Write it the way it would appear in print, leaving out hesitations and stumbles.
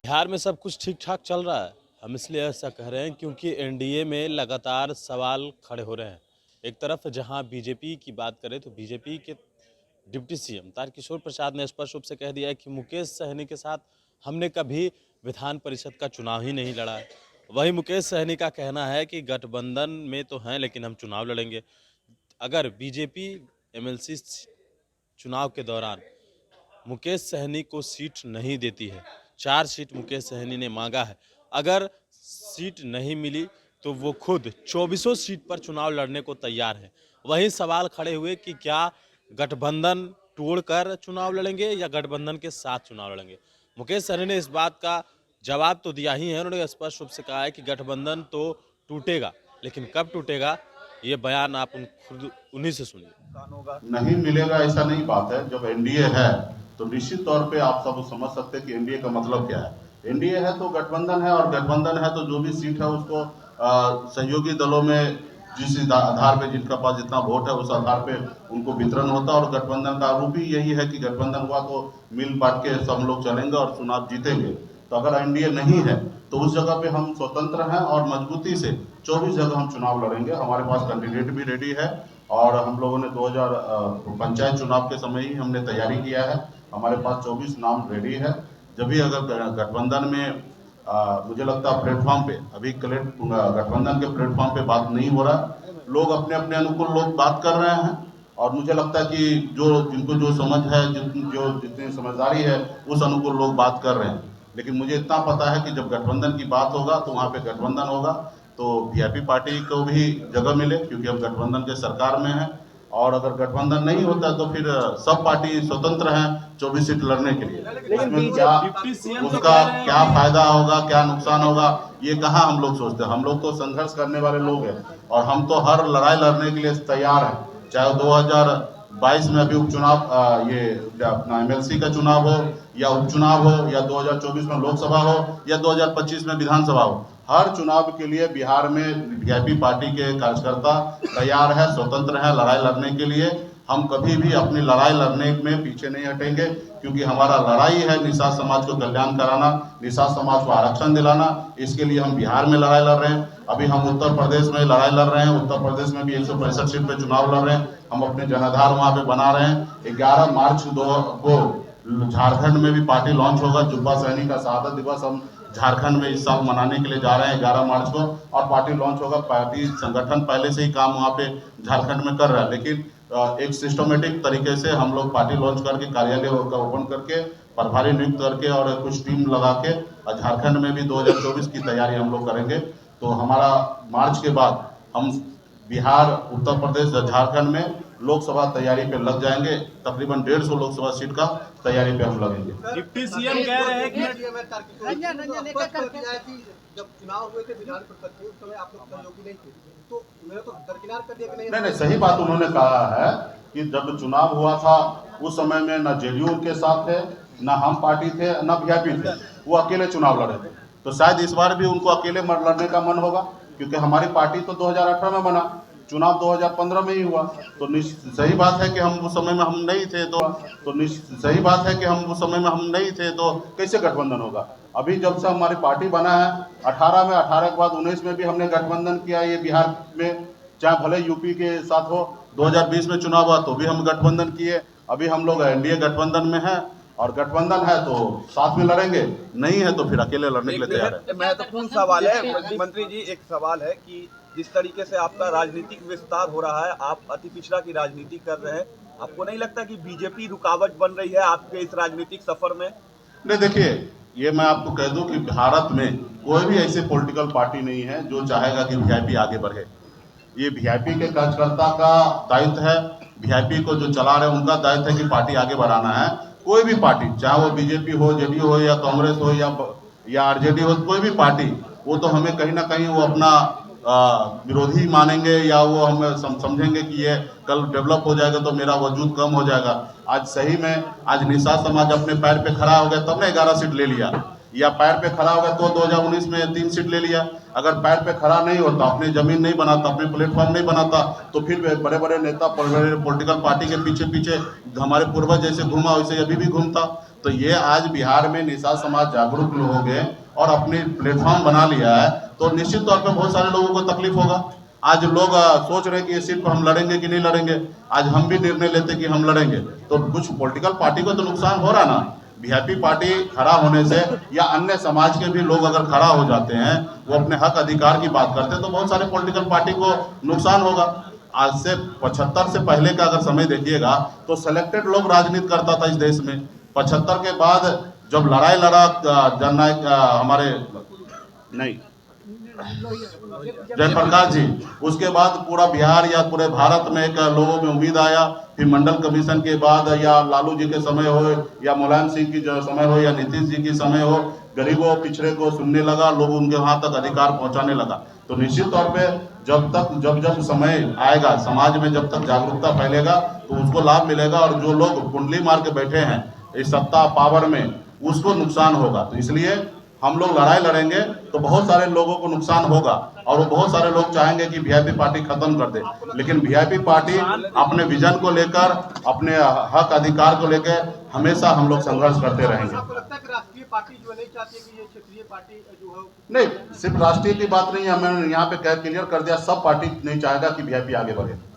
बिहार में सब कुछ ठीक ठाक चल रहा है। हम इसलिए ऐसा कह रहे हैं क्योंकि एनडीए में लगातार सवाल खड़े हो रहे हैं। एक तरफ जहां बीजेपी की बात करें तो बीजेपी के डिप्टी सीएम तारकिशोर प्रसाद ने स्पष्ट रूप से कह दिया है कि मुकेश सहनी के साथ हमने कभी विधान परिषद का चुनाव ही नहीं लड़ा है। वहीं मुकेश सहनी का कहना है कि गठबंधन में तो हैं लेकिन हम चुनाव लड़ेंगे। अगर बीजेपी एमएलसी चुनाव के दौरान मुकेश सहनी को सीट नहीं देती है, 4 सीट मुकेश सहनी ने मांगा है, अगर सीट नहीं मिली तो वो खुद 24 सीट पर चुनाव लड़ने को तैयार है। वहीं सवाल खड़े हुए कि क्या गठबंधन तोड़कर चुनाव लड़ेंगे या गठबंधन के साथ चुनाव लड़ेंगे। मुकेश सहनी ने इस बात का जवाब तो दिया ही है। उन्होंने स्पष्ट रूप से कहा है कि गठबंधन तो टूटेगा, लेकिन कब टूटेगा ये बयान आप खुद उन्हीं से सुनिए। नहीं मिलेगा ऐसा नहीं बात है। जब एनडीए है तो निश्चित तौर पे आप सब समझ सकते हैं कि एनडीए का मतलब क्या है। एनडीए है तो गठबंधन है, और गठबंधन है तो जो भी सीट है उसको सहयोगी दलों में जिस आधार पे जिनका पास जितना वोट है उस आधार पे उनको वितरण होता है। और गठबंधन का रूप ही यही है कि गठबंधन हुआ तो मिल बांट के सब लोग चलेंगे और चुनाव जीतेंगे। तो अगर एनडीए नहीं है तो उस जगह पे हम स्वतंत्र हैं और मजबूती से 24 जगह हम चुनाव लड़ेंगे। हमारे पास कैंडिडेट भी रेडी है और हम लोगों ने 2000 पंचायत चुनाव के समय ही हमने तैयारी किया है। हमारे पास 24 नाम रेडी है। जब भी अगर गठबंधन में मुझे लगता है प्लेटफॉर्म पे अभी गठबंधन के प्लेटफॉर्म पे बात नहीं हो रहा, लोग अपने अपने अनुकूल लोग बात कर रहे हैं। और मुझे लगता है कि जो जिनको जो समझ है, जितनी समझदारी है उस अनुकूल लोग बात कर रहे हैं। लेकिन मुझे इतना पता है कि जब गठबंधन की बात होगा तो वहाँ पे गठबंधन होगा तो वीआईपी पार्टी को भी जगह मिले, क्योंकि हम गठबंधन के सरकार में हैं। और अगर गठबंधन नहीं होता तो फिर सब पार्टी स्वतंत्र हैं 24 सीट लड़ने के लिए। उसमें क्या उसका क्या फायदा होगा, क्या नुकसान होगा, ये कहाँ हम लोग सोचते हैं। हम लोग तो संघर्ष करने वाले लोग हैं और हम तो हर लड़ाई लड़ने के लिए तैयार हैं। चाहे 2022 में अभी उपचुनाव ये अपना एमएलसी का चुनाव हो या उपचुनाव हो, या 2024 में लोकसभा हो या 2025 में विधानसभा हो, हर चुनाव के लिए बिहार में वीआईपी पार्टी के कार्यकर्ता तैयार है, स्वतंत्र है लड़ाई लड़ने के लिए। हम कभी भी अपनी लड़ाई लड़ने में पीछे नहीं हटेंगे, क्योंकि हमारा लड़ाई है निषाद समाज को कल्याण कराना, निषाद समाज को आरक्षण दिलाना। इसके लिए हम बिहार में लड़ाई लड़ रहे हैं। अभी हम उत्तर प्रदेश में लड़ाई लड़ रहे हैं। उत्तर प्रदेश में भी 165 सीट पे चुनाव लड़ रहे हैं। हम अपने जनाधार वहां पे बना रहे हैं। 11 मार्च को झारखंड में भी पार्टी लॉन्च होगा। जुब्बा सहनी का शहादत दिवस हम झारखंड में इस साल मनाने के लिए जा रहे हैं 11 मार्च को, और पार्टी लॉन्च होगा। पार्टी संगठन पहले से ही काम वहाँ पे झारखंड में कर रहा है, लेकिन एक सिस्टमेटिक तरीके से हम लोग पार्टी लॉन्च करके कार्यालय का ओपन करके प्रभारी नियुक्त करके और कुछ टीम लगा के झारखंड में भी 2024 की तैयारी हम लोग करेंगे। तो हमारा मार्च के बाद हम बिहार, उत्तर प्रदेश, झारखंड में लोकसभा तैयारी पे लग जाएंगे। तकरीबन 150 लोकसभा सीट का तैयारी पे हम लगेंगे। डिप्टी सीएम कह रहे हैं कि जब चुनाव हुए थे विधान परिषद के उस समय आप लोग सहयोगी नहीं थे, तो मेरा तो दरकिनार कर दिया कि नहीं, सही बात उन्होंने कहा है कि जब चुनाव हुआ था उस समय में न जेडीयू के साथ थे, न हम पार्टी थे, न वीआईपी थे। वो अकेले चुनाव लड़े थे। तो शायद इस बार भी उनको अकेले लड़ने का मन होगा, क्योंकि हमारी पार्टी तो 2018 में बना, चुनाव 2015 में ही हुआ। तो सही बात है कि हम उस समय में हम नहीं थे, तो सही बात है कि हम उस समय में हम नहीं थे, तो कैसे गठबंधन होगा। अभी जब से हमारी पार्टी बना है 18 में, 18 के बाद 19 में भी हमने गठबंधन किया। ये बिहार में चाहे भले यूपी के साथ हो, 2020 में चुनाव हुआ तो भी हम गठबंधन किए। अभी हम लोग एनडीए गठबंधन में हैं, और गठबंधन है तो साथ में लड़ेंगे, नहीं है तो फिर अकेले लड़ने के लिए तैयार है। महत्वपूर्ण सवाल है मंत्री जी, एक सवाल है कि जिस तरीके से आपका राजनीतिक विस्तार हो रहा है, आप अति पिछड़ा की राजनीति कर रहे हैं, आपको नहीं लगता कि बीजेपी रुकावट बन रही है आपके इस राजनीतिक सफर में? नहीं, देखिए, ये मैं आपको कह दूं कि भारत में कोई भी ऐसे पॉलिटिकल पार्टी नहीं है जो चाहेगा कि वीआईपी आगे बढ़े। ये वीआईपी के कार्यकर्ता का दायित्व है, वीआईपी को जो चला रहे हैं उनका दायित्व है कि पार्टी आगे बढ़ाना है। कोई भी पार्टी, चाहे वो बीजेपी हो, जेडीयू हो, या कांग्रेस हो, या आरजेडी हो, कोई भी पार्टी, वो तो हमें कहीं ना कहीं वो अपना विरोधी मानेंगे, या वो हमें समझेंगे कि ये कल डेवलप हो जाएगा तो मेरा वजूद कम हो जाएगा। आज सही में आज निषाद समाज अपने पैर पे खड़ा हो गया तब ने 11 सीट ले लिया, या पैर पे खड़ा हो गया तो 2019 में 3 सीट ले लिया। अगर पैर पे खड़ा नहीं होता, अपनी जमीन नहीं बनाता, अपने प्लेटफॉर्म नहीं बनाता, तो फिर बड़े बड़े नेता, बड़े बड़े पॉलिटिकल पार्टी के पीछे पीछे हमारे पूर्वज जैसे घूमा वैसे अभी भी घूमता। तो ये आज बिहार में निषाद समाज जागरूक हो गए और अपनी प्लेटफॉर्म बना लिया है, तो निश्चित तौर पे बहुत सारे लोगों को तकलीफ होगा। आज लोग सोच रहे हैं कि इस सीट पर हम लड़ेंगे कि नहीं लड़ेंगे। आज हम भी निर्णय लेते कि हम लड़ेंगे, तो कुछ पॉलिटिकल पार्टी को तो नुकसान हो रहा ना। वीआईपी पार्टी खड़ा होने से या अन्य समाज के भी लोग अगर खड़ा हो जाते हैं, वो अपने हक अधिकार की बात करते हैं, तो बहुत सारे पॉलिटिकल पार्टी को नुकसान होगा। आज से 75 से पहले का अगर समय देखिएगा तो सिलेक्टेड लोग राजनीति करता था इस देश में। 75 के बाद जब लड़ाई लड़ा जननायक हमारे नहीं जयप्रकाश जी, उसके बाद पूरा बिहार या पूरे भारत में एक लोगों में उम्मीद आया। फिर मंडल कमीशन के बाद या लालू जी के समय हो या मुलायम सिंह की जो समय हो या नीतीश जी की समय हो, गरीबों पिछड़े को सुनने लगा, लोग उनके वहां तक अधिकार पहुंचाने लगा। तो निश्चित तौर पे जब समय आएगा, समाज में जब तक जागरूकता फैलेगा तो उसको लाभ मिलेगा, और जो लोग कुंडली मार के बैठे हैं इस सत्ता पावर में, उसको नुकसान होगा। तो इसलिए हम लोग लड़ाई लड़ेंगे तो बहुत सारे लोगों को नुकसान होगा, और वो बहुत सारे लोग चाहेंगे कि वीआईपी पार्टी खत्म कर दे, लेकिन वीआईपी पार्टी अपने विजन को लेकर, अपने हक अधिकार को लेकर हमेशा हम लोग संघर्ष करते रहेंगे। आपको लगता है कि राष्ट्रीय पार्टी जो नहीं चाहती कि ये क्षेत्रीय पार्टी जो है? नहीं, सिर्फ राष्ट्रीय की बात नहीं है, मैंने यहाँ पे क्लियर कर दिया, सब पार्टी नहीं चाहेगा कि वीआईपी आगे बढ़े।